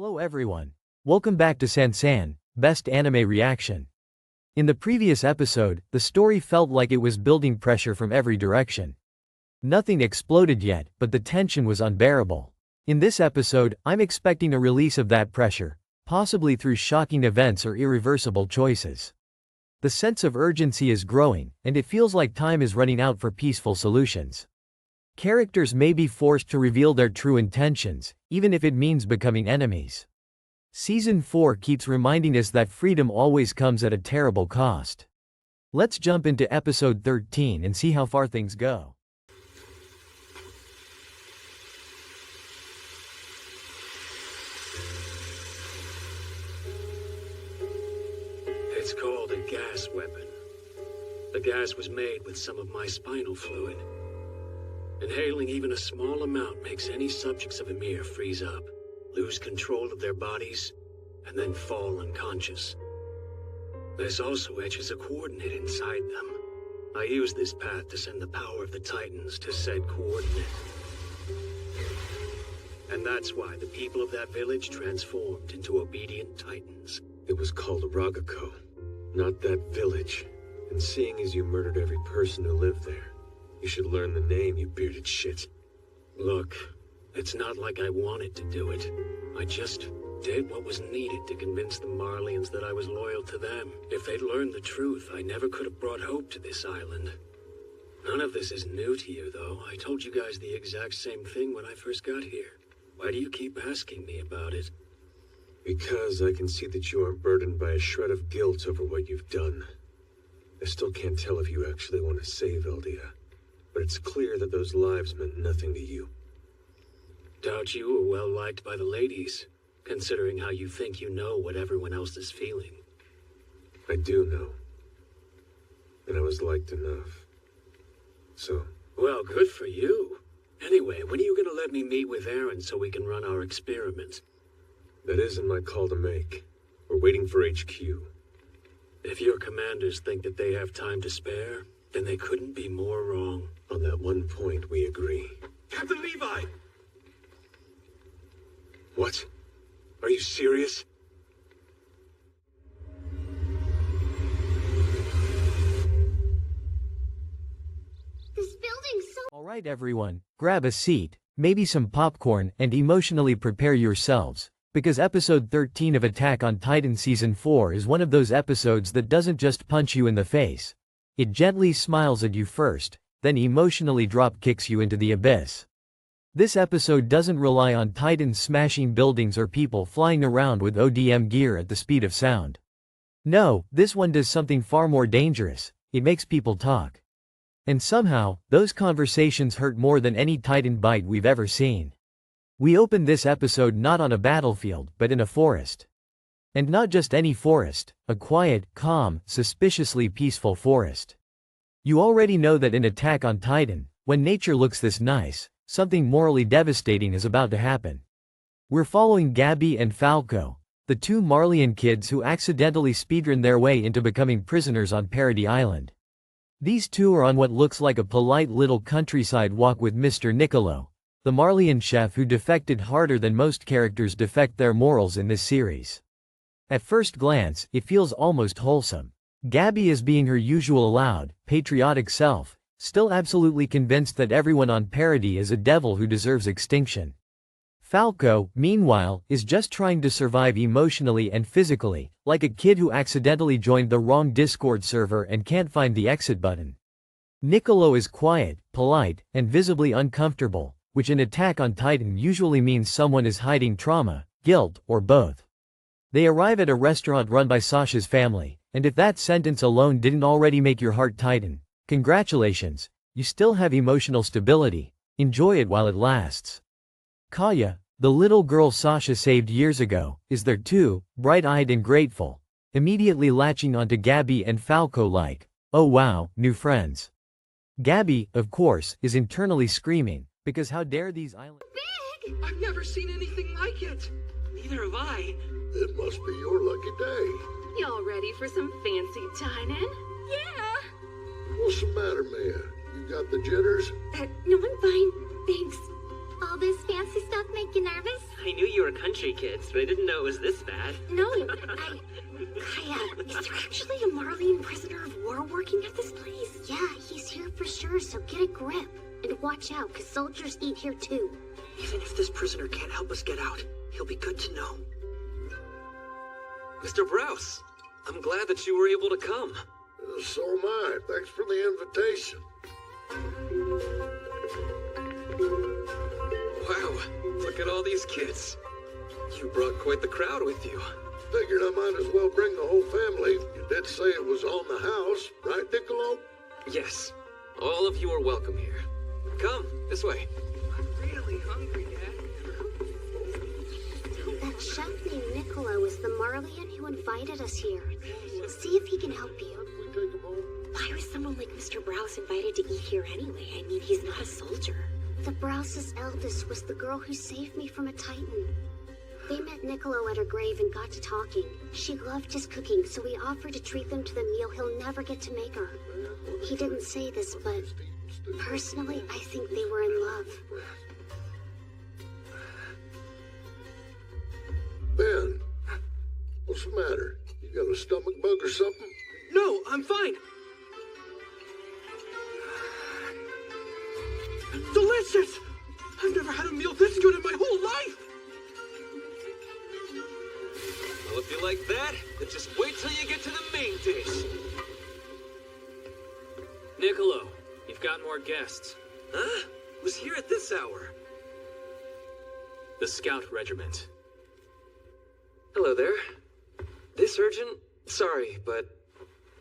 Hello everyone. Welcome back to Sansan, Best Anime Reaction. In the previous episode, the story felt like it was building pressure from every direction. Nothing exploded yet, but the tension was unbearable. In this episode, I'm expecting a release of that pressure, possibly through shocking events or irreversible choices. The sense of urgency is growing, and it feels like time is running out for peaceful solutions. Characters may be forced to reveal their true intentions, even if it means becoming enemies. Season 4 keeps reminding us that freedom always comes at a terrible cost. Let's jump into episode 13 and see how far things go. It's called a gas weapon. The gas was made with some of my spinal fluid. Inhaling even a small amount makes any subjects of Ymir freeze up, lose control of their bodies, and then fall unconscious. There's also edges of coordinate inside them. I use this path to send the power of the Titans to said coordinate. And that's why the people of that village transformed into obedient Titans. It was called Ragako, not that village. And seeing as you murdered every person who lived there, you should learn the name, you bearded shit. Look, it's not like I wanted to do it. I just did what was needed to convince the Marleyans that I was loyal to them. If they'd learned the truth, I never could have brought hope to this island. None of this is new to you, though. I told you guys the exact same thing when I first got here. Why do you keep asking me about it? Because I can see that you aren't burdened by a shred of guilt over what you've done. I still can't tell if you actually want to save Eldia, but it's clear that those lives meant nothing to you. Doubt you were well liked by the ladies, considering how you think you know what everyone else is feeling. I do know. And I was liked enough. So... Well, good for you. Anyway, when are you gonna let me meet with Aaron so we can run our experiments? That isn't my call to make. We're waiting for HQ. If your commanders think that they have time to spare, then they couldn't be more wrong. On that one point, we agree. Captain Levi! What? Are you serious? This building's so... Alright everyone, grab a seat, maybe some popcorn, and emotionally prepare yourselves, because episode 13 of Attack on Titan Season 4 is one of those episodes that doesn't just punch you in the face. It gently smiles at you first, then emotionally drop-kicks you into the abyss. This episode doesn't rely on Titans smashing buildings or people flying around with ODM gear at the speed of sound. No, this one does something far more dangerous. It makes people talk. And somehow, those conversations hurt more than any Titan bite we've ever seen. We open this episode not on a battlefield, but in a forest. And not just any forest, a quiet, calm, suspiciously peaceful forest. You already know that in Attack on Titan, when nature looks this nice, something morally devastating is about to happen. We're following Gabby and Falco, the two Marleyan kids who accidentally speedrun their way into becoming prisoners on Parody Island. These two are on what looks like a polite little countryside walk with Mr. Niccolo, the Marleyan chef who defected harder than most characters defect their morals in this series. At first glance, it feels almost wholesome. Gabby is being her usual loud, patriotic self, still absolutely convinced that everyone on Parody is a devil who deserves extinction. Falco, meanwhile, is just trying to survive emotionally and physically, like a kid who accidentally joined the wrong Discord server and can't find the exit button. Niccolo is quiet, polite, and visibly uncomfortable, which in Attack on Titan usually means someone is hiding trauma, guilt, or both. They arrive at a restaurant run by Sasha's family, and if that sentence alone didn't already make your heart tighten, congratulations, you still have emotional stability. Enjoy it while it lasts. Kaya, the little girl Sasha saved years ago, is there too, bright-eyed and grateful, immediately latching onto Gabby and Falco like, oh wow, new friends. Gabby, of course, is internally screaming, because how dare these island— big! I've never seen anything like it. Neither have I. It must be your lucky day. Y'all ready for some fancy dining? Yeah! What's the matter, Mia? You got the jitters? No, I'm fine. Thanks. All this fancy stuff make you nervous? I knew you were country kids, but I didn't know it was this bad. No, Kaya, is there actually a Marleyan prisoner of war working at this place? Yeah, he's here for sure, so get a grip. And watch out, because soldiers eat here too. Even if this prisoner can't help us get out, he'll be good to know. Mr. Browse, I'm glad that you were able to come. So am I. Thanks for the invitation. Wow, look at all these kids. You brought quite the crowd with you. Figured I might as well bring the whole family. You did say it was on the house, right, Niccolo? Yes, all of you are welcome here. Come, this way. I'm really hungry, Dad. That chef named Niccolo is the Marleyan who invited us here. See if he can help you. We take him home. Why was someone like Mr. Browse invited to eat here anyway? I mean, he's not a soldier. The Browse's eldest was the girl who saved me from a Titan. They met Niccolo at her grave and got to talking. She loved his cooking, so he offered to treat them to the meal he'll never get to make her. He didn't say this, but personally, I think they were in love. Ben, what's the matter? You got a stomach bug or something? No, I'm fine. Delicious! I've never had a meal this good in my whole life! Well, if you like that, then just wait till you get to the main dish. Niccolo, you've got more guests. Huh? Who's here at this hour? The Scout Regiment. Hello there. This urgent? Sorry, but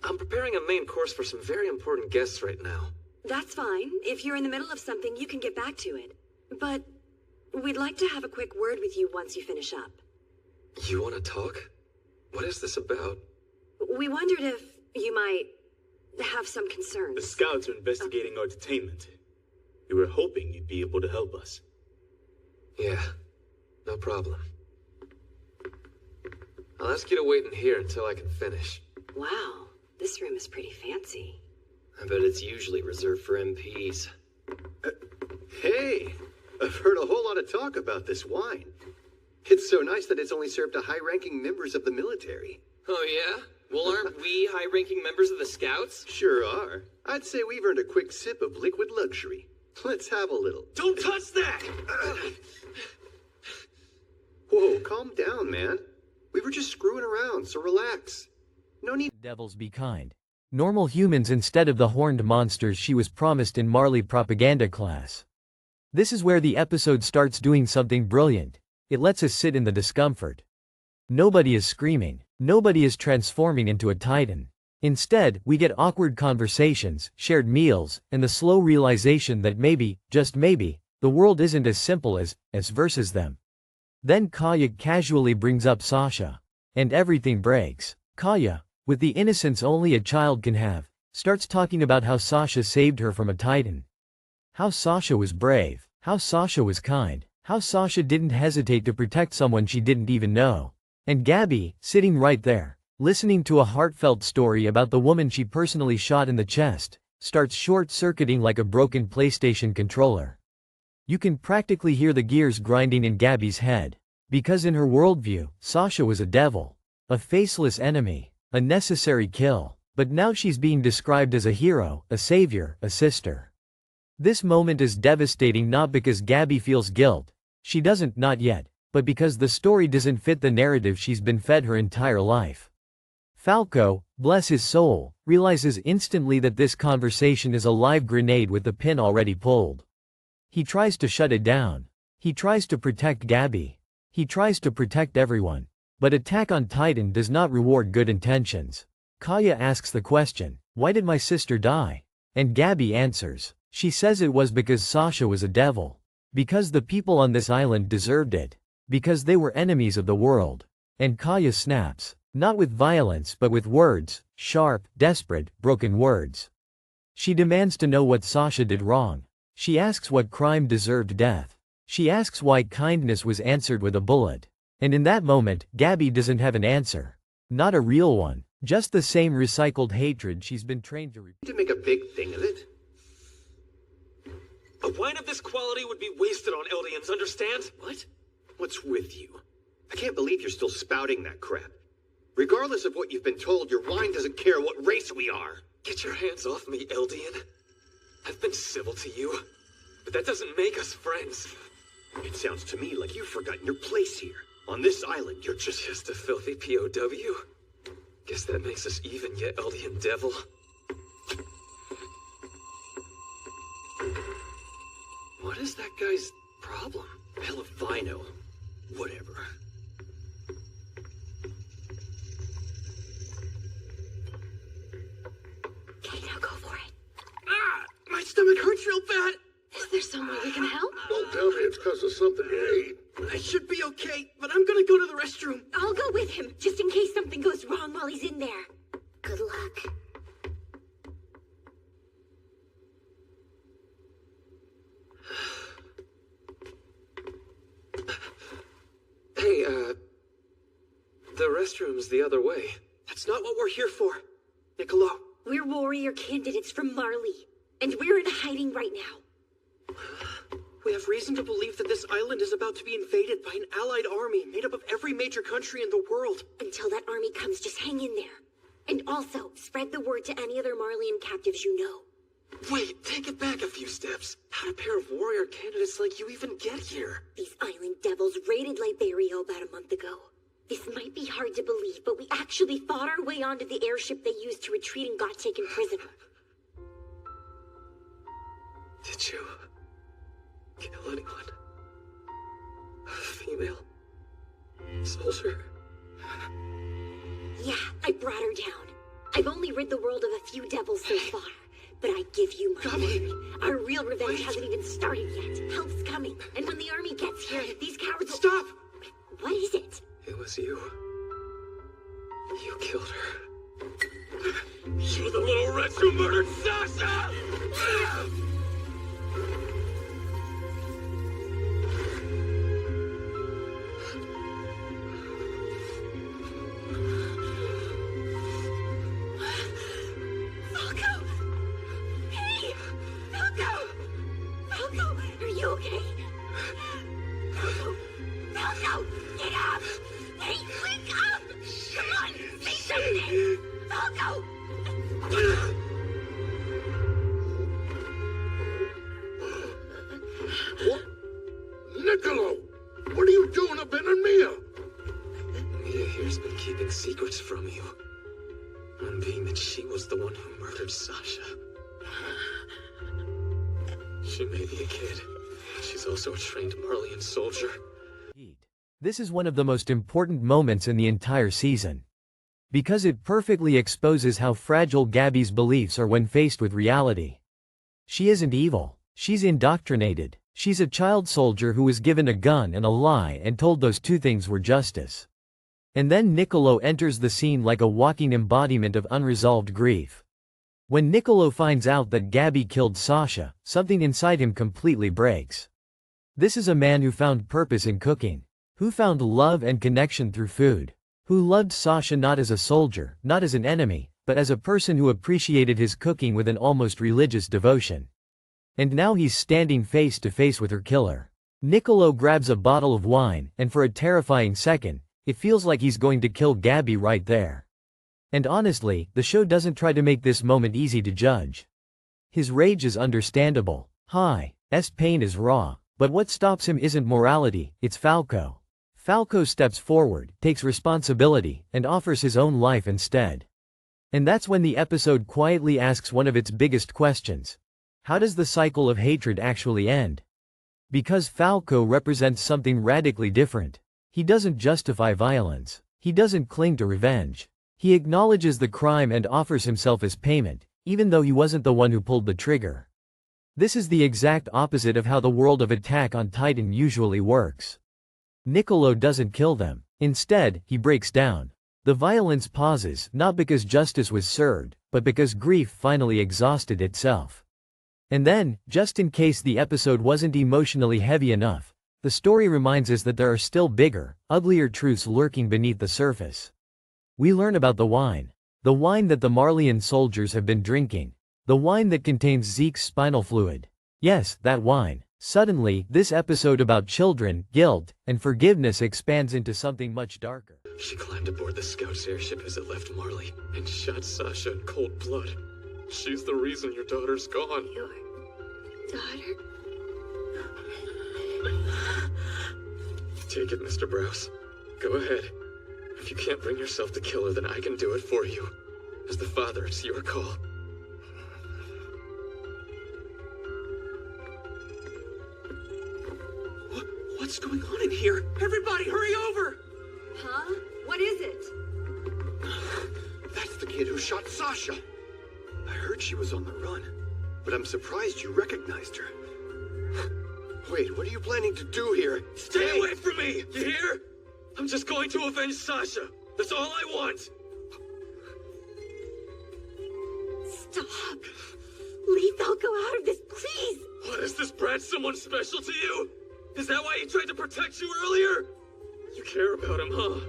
I'm preparing a main course for some very important guests right now. That's fine. If you're in the middle of something, you can get back to it. But we'd like to have a quick word with you once you finish up. You want to talk? What is this about? We wondered if you might have some concerns. The scouts are investigating our detainment. We were hoping you'd be able to help us. Yeah, no problem. I'll ask you to wait in here until I can finish. Wow, this room is pretty fancy. I bet it's usually reserved for MPs. Hey, I've heard a whole lot of talk about this wine. It's so nice that it's only served to high-ranking members of the military. Oh yeah? Well, aren't we high-ranking members of the Scouts? Sure are. I'd say we've earned a quick sip of liquid luxury. Let's have a little. Don't touch that! Whoa, calm down, man. We were just screwing around, so relax. No need. Devils be kind. Normal humans instead of the horned monsters she was promised in Marley propaganda class. This is where the episode starts doing something brilliant. It lets us sit in the discomfort. Nobody is screaming. Nobody is transforming into a Titan. Instead, we get awkward conversations, shared meals, and the slow realization that maybe, just maybe, the world isn't as simple as versus them. Then Kaya casually brings up Sasha. And everything breaks. Kaya, with the innocence only a child can have, starts talking about how Sasha saved her from a Titan. How Sasha was brave. How Sasha was kind. How Sasha didn't hesitate to protect someone she didn't even know. And Gabby, sitting right there, listening to a heartfelt story about the woman she personally shot in the chest, starts short-circuiting like a broken PlayStation controller. You can practically hear the gears grinding in Gabby's head. Because in her worldview, Sasha was a devil. A faceless enemy. A necessary kill. But now she's being described as a hero, a savior, a sister. This moment is devastating not because Gabby feels guilt. She doesn't, not yet. But because the story doesn't fit the narrative she's been fed her entire life. Falco, bless his soul, realizes instantly that this conversation is a live grenade with the pin already pulled. He tries to shut it down. He tries to protect Gabby. He tries to protect everyone. But Attack on Titan does not reward good intentions. Kaya asks the question, why did my sister die? And Gabby answers. She says it was because Sasha was a devil. Because the people on this island deserved it. Because they were enemies of the world. And Kaya snaps. Not with violence but with words, sharp, desperate, broken words. She demands to know what Sasha did wrong. She asks what crime deserved death. She asks why kindness was answered with a bullet. And in that moment, Gabby doesn't have an answer. Not a real one. Just the same recycled hatred she's been trained to repeat. To make a big thing of it. A wine of this quality would be wasted on Eldians, understand? What? What's with you? I can't believe you're still spouting that crap. Regardless of what you've been told, your wine doesn't care what race we are. Get your hands off me, Eldian. I've been civil to you, but that doesn't make us friends. It sounds to me like you've forgotten your place here. On this island, you're Just a filthy POW. Guess that makes us even yet, Eldian devil. What is that guy's problem? Hell if I know. Whatever. Okay, now go for it. Ah! My stomach hurts real bad! Is there some way we can help? Don't tell me it's because of something you ate. I should be okay, but I'm gonna go to the restroom. I'll go with him, just in case something goes wrong while he's in there. Good luck. Hey, the restroom's the other way. That's not what we're here for. Niccolo. We're warrior candidates from Marley, and we're in hiding right now. We have reason to believe that this island is about to be invaded by an allied army made up of every major country in the world. Until that army comes, just hang in there. And also, spread the word to any other Marleyan captives you know. Wait, take it back a few steps. How'd a pair of warrior candidates like you even get here? These island devils raided Liberio about a month ago. This might be hard to believe, but we actually fought our way onto the airship they used to retreat and got taken prisoner. Did you kill anyone? A female soldier? Yeah, I brought her down. I've only rid the world of a few devils so far, but I give you my word. Our real revenge hasn't even started yet. Help's coming, and when the army gets here, these cowards will... Stop! What is it? It was you. You killed her. You're the little wretch who murdered Sasha! Falco! Hey! Falco! Falco, are you okay? Falco! Falco! Get up! Hey, wake up! Come on, say something! Falco! What? Niccolo! What are you doing up in Mia? Mia here's been keeping secrets from you. One being that she was the one who murdered Sasha. She may be a kid. She's also a trained Marleyan soldier. This is one of the most important moments in the entire season. Because it perfectly exposes how fragile Gabby's beliefs are when faced with reality. She isn't evil. She's indoctrinated. She's a child soldier who was given a gun and a lie and told those two things were justice. And then Niccolo enters the scene like a walking embodiment of unresolved grief. When Niccolo finds out that Gabby killed Sasha, something inside him completely breaks. This is a man who found purpose in cooking, who found love and connection through food, who loved Sasha not as a soldier, not as an enemy, but as a person who appreciated his cooking with an almost religious devotion. And now he's standing face to face with her killer. Niccolo grabs a bottle of wine, and for a terrifying second, it feels like he's going to kill Gabby right there. And honestly, the show doesn't try to make this moment easy to judge. His rage is understandable. His pain is raw. But what stops him isn't morality, it's Falco. Falco steps forward, takes responsibility, and offers his own life instead. And that's when the episode quietly asks one of its biggest questions. How does the cycle of hatred actually end? Because Falco represents something radically different. He doesn't justify violence. He doesn't cling to revenge. He acknowledges the crime and offers himself as payment, even though he wasn't the one who pulled the trigger. This is the exact opposite of how the world of Attack on Titan usually works. Niccolo doesn't kill them. Instead, he breaks down. The violence pauses, not because justice was served, but because grief finally exhausted itself. And then, just in case the episode wasn't emotionally heavy enough, the story reminds us that there are still bigger, uglier truths lurking beneath the surface. We learn about the wine that the Marleyan soldiers have been drinking, the wine that contains Zeke's spinal fluid, Yes, that wine. Suddenly, this episode about children, guilt, and forgiveness expands into something much darker. She climbed aboard the Scout's airship as it left Marley and shot Sasha in cold blood. She's the reason your daughter's gone. Your daughter? Take it, Mr. Browse. Go ahead. If you can't bring yourself to kill her, then I can do it for you. As the father, it's your call. What's going on in here? Everybody, hurry over! Huh? What is it? That's the kid who shot Sasha. I heard she was on the run, but I'm surprised you recognized her. Wait, what are you planning to do here? Stay away from me! You hear? I'm just going to avenge Sasha. That's all I want. Stop. Leave Falco out of this, please. What, is this Brad someone special to you? Is that why he tried to protect you earlier? You care about him, huh?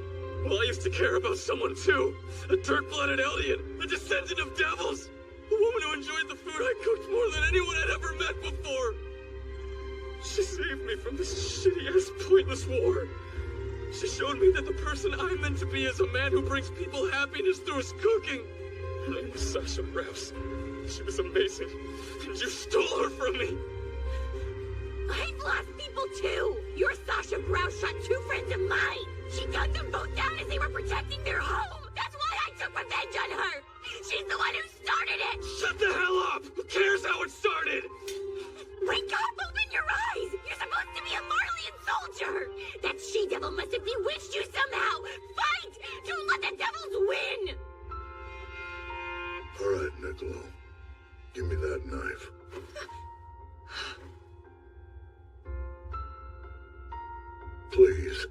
Well, I used to care about someone too. A dirt-blooded alien, a descendant of devils. A woman who enjoyed the food I cooked more than anyone I'd ever met before. She saved me from this shitty-ass pointless war. She showed me that the person I'm meant to be is a man who brings people happiness through his cooking. Her name was Sasha Browse. She was amazing, and you stole her from me. I've lost people too. Your Sasha Browse shot 2 friends of mine. She gunned them both down as they were protecting their home. That's why I took revenge on her. She's the one who started it. Shut the hell up! Who cares how it started? Wake up! Open your eyes! You're supposed to be a Marleyan soldier! That she-devil must have bewitched you somehow! Fight! Don't let the devils win! All right, Niccolo. Give me that knife. Please.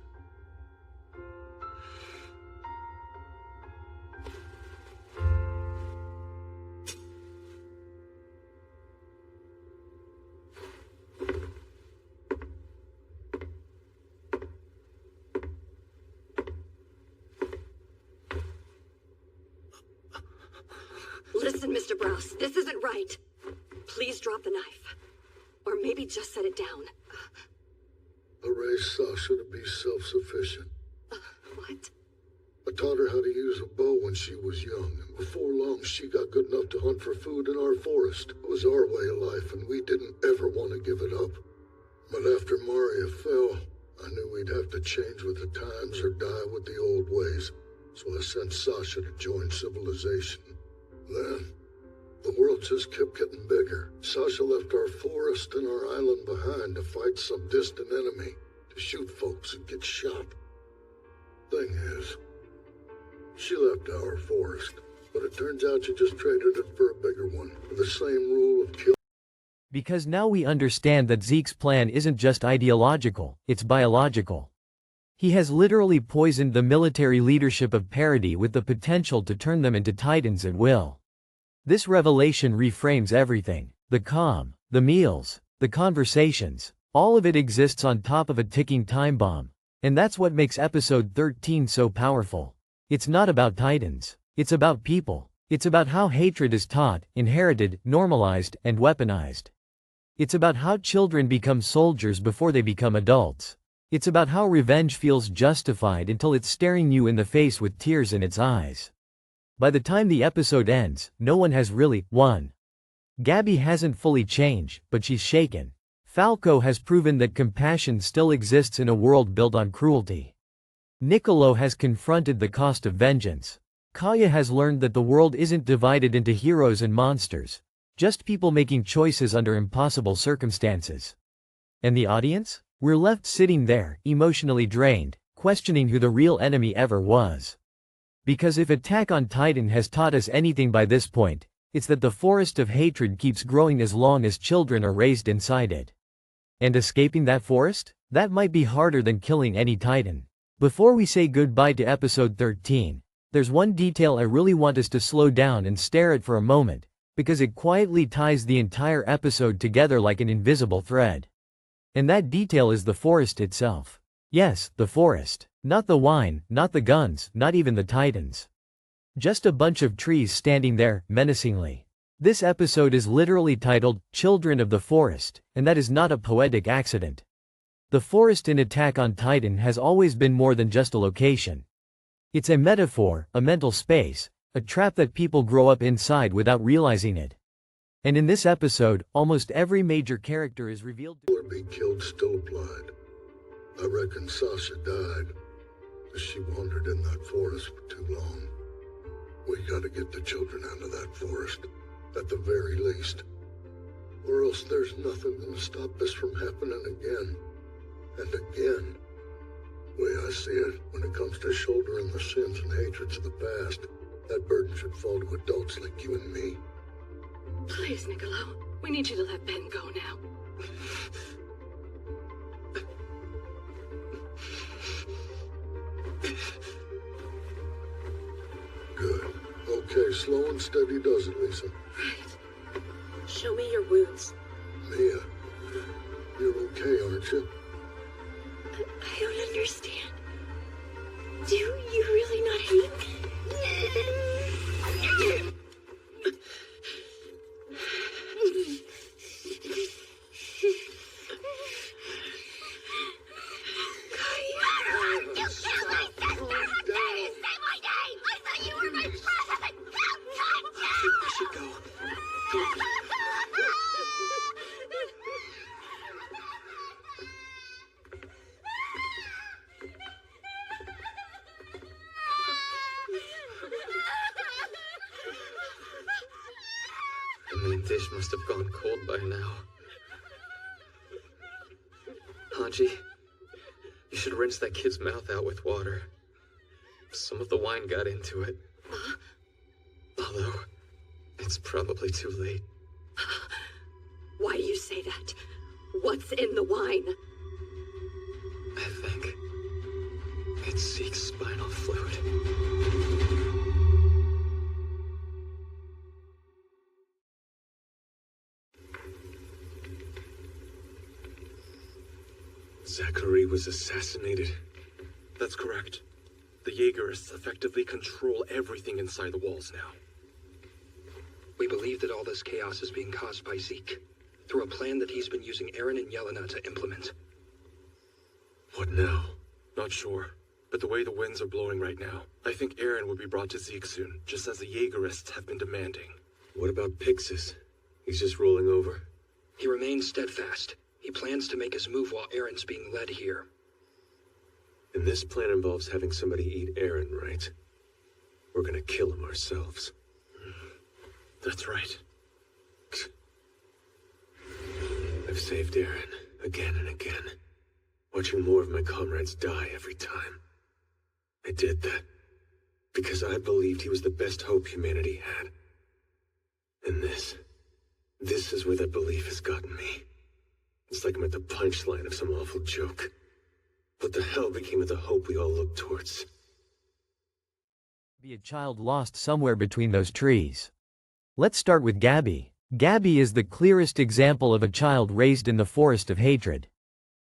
Listen, Mr. Browse, this isn't right. Please drop the knife. Or maybe just set it down. I raised Sasha to be self-sufficient. What? I taught her how to use a bow when she was young, and before long she got good enough to hunt for food in our forest. It was our way of life, and we didn't ever want to give it up. But after Maria fell, I knew we'd have to change with the times or die with the old ways, so I sent Sasha to join civilization. Then, the world just kept getting bigger. Sasha left our forest and our island behind to fight some distant enemy, to shoot folks and get shot. Thing is, she left our forest, but it turns out she just traded it for a bigger one, with the same rule of kill. Because now we understand that Zeke's plan isn't just ideological, it's biological. He has literally poisoned the military leadership of Parody with the potential to turn them into titans at will. This revelation reframes everything. The calm, the meals, the conversations, all of it exists on top of a ticking time bomb. And that's what makes episode 13 so powerful. It's not about titans. It's about people. It's about how hatred is taught, inherited, normalized, and weaponized. It's about how children become soldiers before they become adults. It's about how revenge feels justified until it's staring you in the face with tears in its eyes. By the time the episode ends, no one has really won. Gabby hasn't fully changed, but she's shaken. Falco has proven that compassion still exists in a world built on cruelty. Niccolo has confronted the cost of vengeance. Kaya has learned that the world isn't divided into heroes and monsters, just people making choices under impossible circumstances. And the audience? We're left sitting there, emotionally drained, questioning who the real enemy ever was. Because if Attack on Titan has taught us anything by this point, it's that the forest of hatred keeps growing as long as children are raised inside it. And escaping that forest? That might be harder than killing any Titan. Before we say goodbye to episode 13, there's one detail I really want us to slow down and stare at for a moment, because it quietly ties the entire episode together like an invisible thread. And that detail is the forest itself. Yes, the forest. Not the wine, not the guns, not even the Titans. Just a bunch of trees standing there, menacingly. This episode is literally titled, Children of the Forest, and that is not a poetic accident. The forest in Attack on Titan has always been more than just a location. It's a metaphor, a mental space, a trap that people grow up inside without realizing it. And in this episode, almost every major character is revealed to Be killed still applied. I reckon Sasha died, as she wandered in that forest for too long. We gotta get the children out of that forest, at the very least. Or else there's nothing gonna stop this from happening again. And again. The way I see it, when it comes to shouldering the sins and hatreds of the past, that burden should fall to adults like you and me. Please, Niccolo. We need you to let Ben go now. Good. Okay, slow and steady does it, Lisa. Right. Show me your wounds. Mia, you're okay, aren't you? I don't understand. Do you really not hate me? The main dish must have gone cold by now. Haji, you should rinse that kid's mouth out with water. Some of the wine got into it. Although, it's probably too late. Why do you say that? What's in the wine? I think it's Zeke's spinal fluid. Zachary was assassinated. That's correct. The Jaegerists effectively control everything inside the walls now. We believe that all this chaos is being caused by Zeke, through a plan that he's been using Eren and Yelena to implement. What now? Not sure, but the way the winds are blowing right now, I think Eren will be brought to Zeke soon, just as the Jaegerists have been demanding. What about Pixis? He's just rolling over? He remains steadfast. He plans to make his move while Eren's being led here. And this plan involves having somebody eat Eren, right? We're gonna kill him ourselves. That's right. I've saved Eren, again and again. Watching more of my comrades die every time. I did that because I believed he was the best hope humanity had. And this is where that belief has gotten me. It's like I'm at the punchline of some awful joke. What the hell became of the hope we all looked towards? Be a child lost somewhere between those trees. Let's start with Gabby. Gabby is the clearest example of a child raised in the forest of hatred.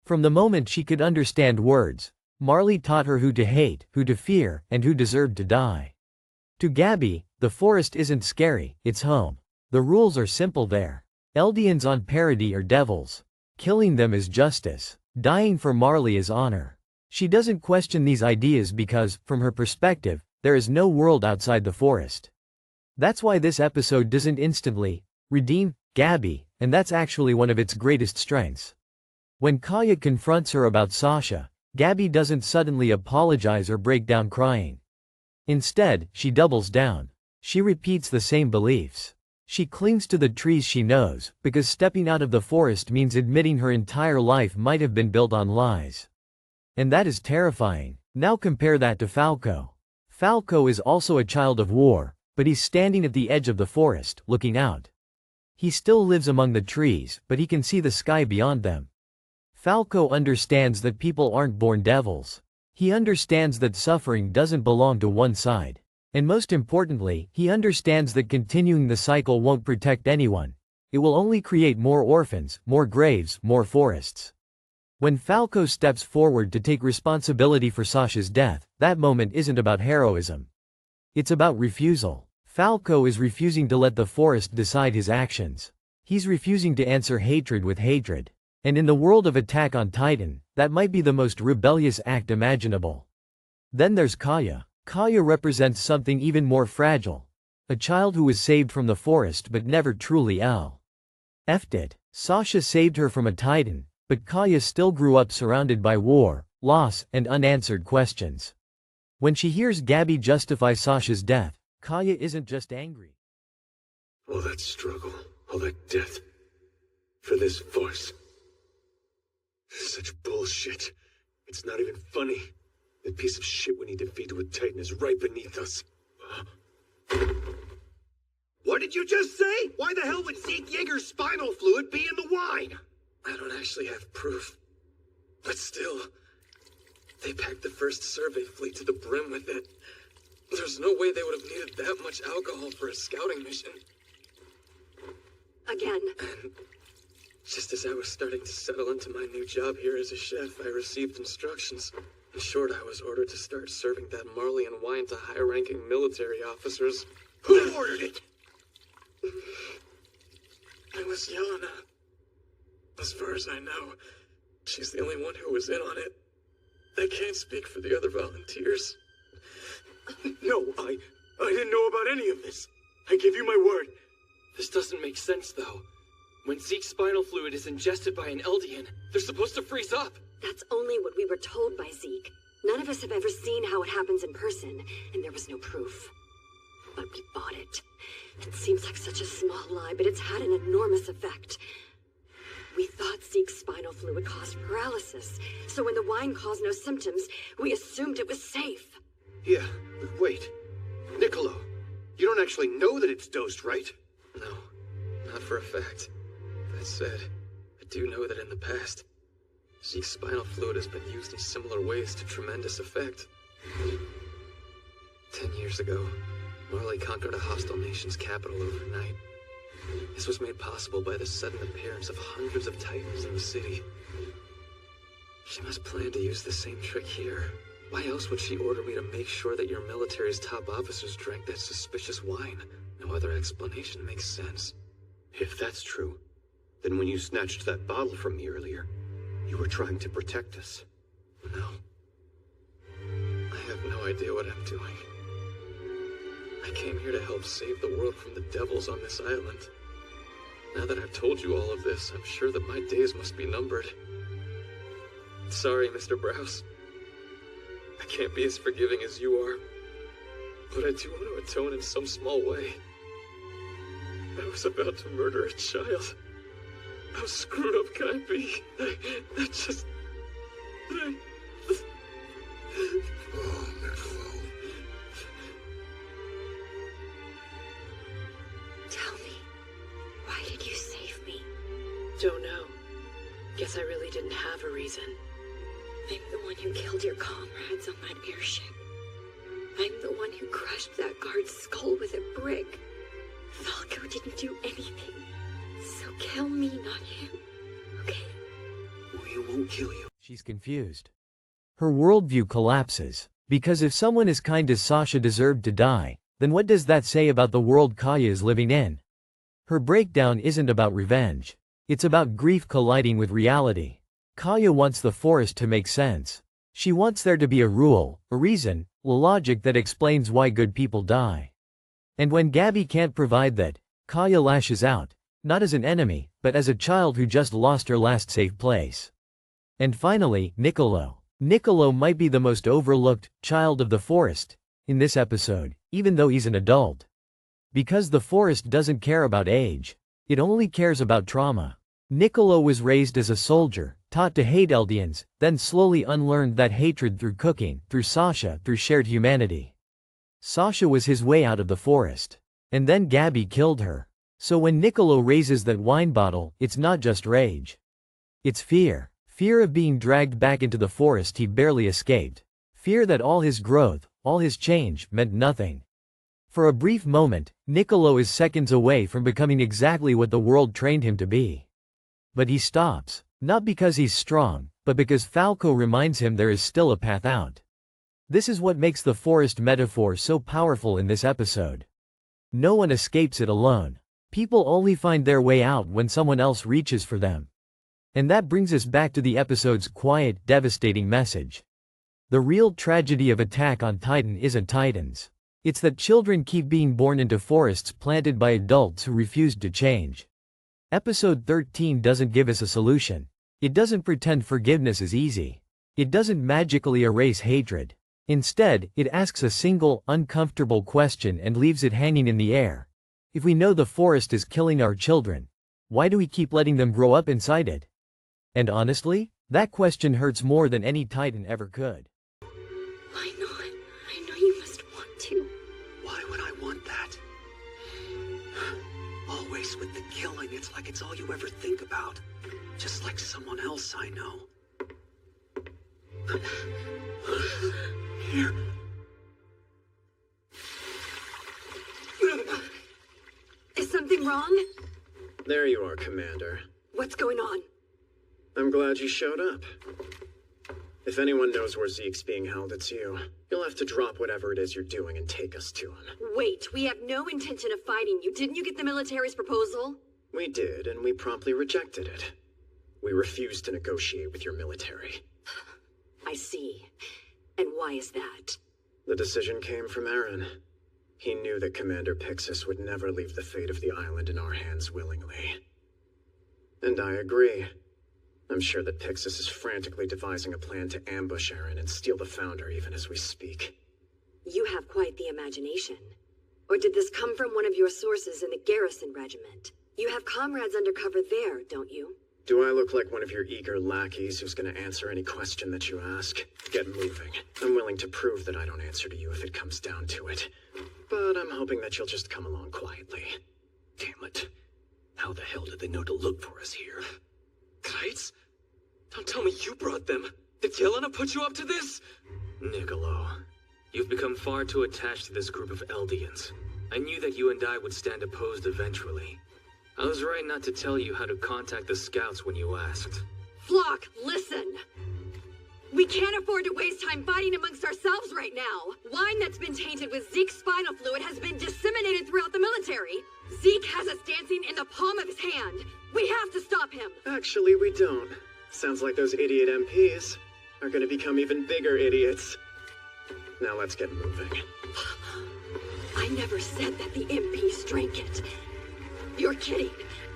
From the moment she could understand words, Marley taught her who to hate, who to fear, and who deserved to die. To Gabby, the forest isn't scary, it's home. The rules are simple there. Eldians on Paradis are devils. Killing them is justice. Dying for Marley is honor. She doesn't question these ideas because, from her perspective, there is no world outside the forest. That's why this episode doesn't instantly redeem Gabby, and that's actually one of its greatest strengths. When Kaya confronts her about Sasha, Gabby doesn't suddenly apologize or break down crying. Instead, she doubles down. She repeats the same beliefs. She clings to the trees she knows, because stepping out of the forest means admitting her entire life might have been built on lies. And that is terrifying. Now compare that to Falco. Falco is also a child of war, but he's standing at the edge of the forest, looking out. He still lives among the trees, but he can see the sky beyond them. Falco understands that people aren't born devils. He understands that suffering doesn't belong to one side. And most importantly, he understands that continuing the cycle won't protect anyone. It will only create more orphans, more graves, more forests. When Falco steps forward to take responsibility for Sasha's death, that moment isn't about heroism. It's about refusal. Falco is refusing to let the forest decide his actions. He's refusing to answer hatred with hatred. And in the world of Attack on Titan, that might be the most rebellious act imaginable. Then there's Kaya. Kaya represents something even more fragile. A child who was saved from the forest but never truly F'd it. Sasha saved her from a Titan, but Kaya still grew up surrounded by war, loss, and unanswered questions. When she hears Gabi justify Sasha's death, Kaya isn't just angry. All that struggle, all that death, for this force. Such bullshit. It's not even funny. The piece of shit we need to feed to a Titan is right beneath us. What did you just say? Why the hell would Zeke Yeager's spinal fluid be in the wine? I don't actually have proof. But still, they packed the first survey fleet to the brim with it. There's no way they would have needed that much alcohol for a scouting mission. Again. And just as I was starting to settle into my new job here as a chef, I received instructions. In short, I was ordered to start serving that Marleyan wine to high-ranking military officers. Who ordered it? It was Yelena. As far as I know, she's the only one who was in on it. I can't speak for the other volunteers. No, I didn't know about any of this. I give you my word. This doesn't make sense, though. When Zeke's spinal fluid is ingested by an Eldian, they're supposed to freeze up. That's only what we were told by Zeke. None of us have ever seen how it happens in person, and there was no proof. But we bought it. It seems like such a small lie, but it's had an enormous effect. We thought Zeke's spinal fluid caused paralysis, so when the wine caused no symptoms, we assumed it was safe. Yeah, but wait. Niccolo, you don't actually know that it's dosed, right? No, not for a fact. That said, I do know that in the past, Zeke's spinal fluid has been used in similar ways to tremendous effect. 10 years ago, Marley conquered a hostile nation's capital overnight. This was made possible by the sudden appearance of hundreds of Titans in the city. She must plan to use the same trick here. Why else would she order me to make sure that your military's top officers drank that suspicious wine? No other explanation makes sense. If that's true, then when you snatched that bottle from me earlier, you were trying to protect us. No. I have no idea what I'm doing. I came here to help save the world from the devils on this island. Now that I've told you all of this, I'm sure that my days must be numbered. Sorry, Mr. Browse. I can't be as forgiving as you are, but I do want to atone in some small way. I was about to murder a child. How screwed up can I be? I just... Oh, Niccolo. Tell me, why did you save me? Don't know. Guess I really didn't have a reason. I'm the one who killed your comrades on that airship. I'm the one who crushed that guard's skull with a brick. Falco didn't do anything. So kill me, not him. Okay? We won't kill you. She's confused. Her worldview collapses. Because if someone as kind as Sasha deserved to die, then what does that say about the world Kaya is living in? Her breakdown isn't about revenge. It's about grief colliding with reality. Kaya wants the forest to make sense. She wants there to be a rule, a reason, a logic that explains why good people die. And when Gabi can't provide that, Kaya lashes out, not as an enemy, but as a child who just lost her last safe place. And finally, Niccolo. Niccolo might be the most overlooked child of the forest in this episode, even though he's an adult. Because the forest doesn't care about age. It only cares about trauma. Niccolo was raised as a soldier, taught to hate Eldians, then slowly unlearned that hatred through cooking, through Sasha, through shared humanity. Sasha was his way out of the forest. And then Gabi killed her. So when Niccolo raises that wine bottle, it's not just rage. It's fear. Fear of being dragged back into the forest he barely escaped. Fear that all his growth, all his change, meant nothing. For a brief moment, Niccolo is seconds away from becoming exactly what the world trained him to be. But he stops, not because he's strong, but because Falco reminds him there is still a path out. This is what makes the forest metaphor so powerful in this episode. No one escapes it alone. People only find their way out when someone else reaches for them. And that brings us back to the episode's quiet, devastating message. The real tragedy of Attack on Titan isn't Titans. It's that children keep being born into forests planted by adults who refuse to change. Episode 13 doesn't give us a solution. It doesn't pretend forgiveness is easy. It doesn't magically erase hatred. Instead, it asks a single, uncomfortable question and leaves it hanging in the air. If we know the forest is killing our children, why do we keep letting them grow up inside it? And honestly, that question hurts more than any Titan ever could. Why not? I know you must want to. Why would I want that? Always with the killing, it's like it's all you ever think about. Just like someone else I know. Here. Is something wrong? There you are, Commander. What's going on? I'm glad you showed up. If anyone knows where Zeke's being held, it's you. You'll have to drop whatever it is you're doing and take us to him. Wait, we have no intention of fighting you. Didn't you get the military's proposal? We did, and we promptly rejected it. We refused to negotiate with your military. I see. And why is that? The decision came from Eren. He knew that Commander Pixis would never leave the fate of the island in our hands willingly. And I agree. I'm sure that Pixis is frantically devising a plan to ambush Eren and steal the Founder even as we speak. You have quite the imagination. Or did this come from one of your sources in the Garrison Regiment? You have comrades undercover there, don't you? Do I look like one of your eager lackeys who's gonna answer any question that you ask? Get moving. I'm willing to prove that I don't answer to you if it comes down to it. But I'm hoping that you'll just come along quietly. Damn it. How the hell did they know to look for us here? Kites? Don't tell me you brought them. Did Yelena put you up to this? Niccolo, you've become far too attached to this group of Eldians. I knew that you and I would stand opposed eventually. I was right not to tell you how to contact the scouts when you asked. Flock, listen! We can't afford to waste time fighting amongst ourselves right now. Wine that's been tainted with Zeke's spinal fluid has been disseminated throughout the military. Zeke has us dancing in the palm of his hand. We have to stop him. Actually, we don't. Sounds like those idiot MPs are gonna become even bigger idiots. Now let's get moving. I never said that the MPs drank it. You're kidding.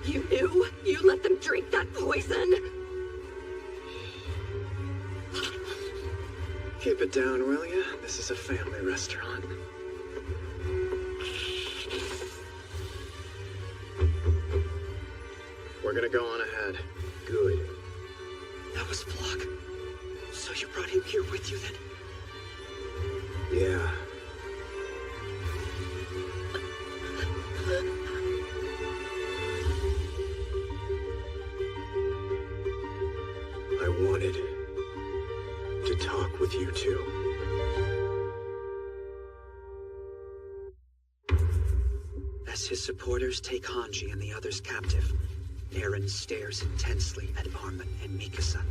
You knew? You let them drink that poison? Keep it down, will ya? This is a family restaurant. We're gonna go on ahead. Good. That was Flock. So you brought him here with you then? Yeah. I wanted to talk with you two. As his supporters take Hanji and the others captive, Eren stares intensely at Armin and Mikasa.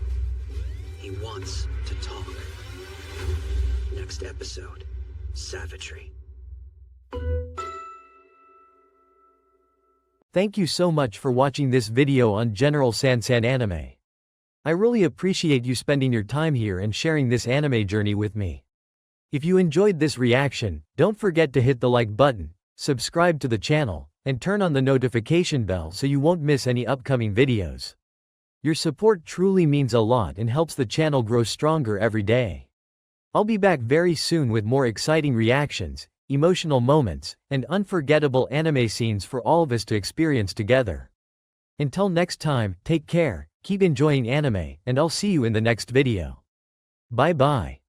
He wants to talk. Next episode, Savagery. Thank you so much for watching this video on General Sansan Anime. I really appreciate you spending your time here and sharing this anime journey with me. If you enjoyed this reaction, don't forget to hit the like button, subscribe to the channel, and turn on the notification bell so you won't miss any upcoming videos. Your support truly means a lot and helps the channel grow stronger every day. I'll be back very soon with more exciting reactions, emotional moments, and unforgettable anime scenes for all of us to experience together. Until next time, take care, keep enjoying anime, and I'll see you in the next video. Bye bye.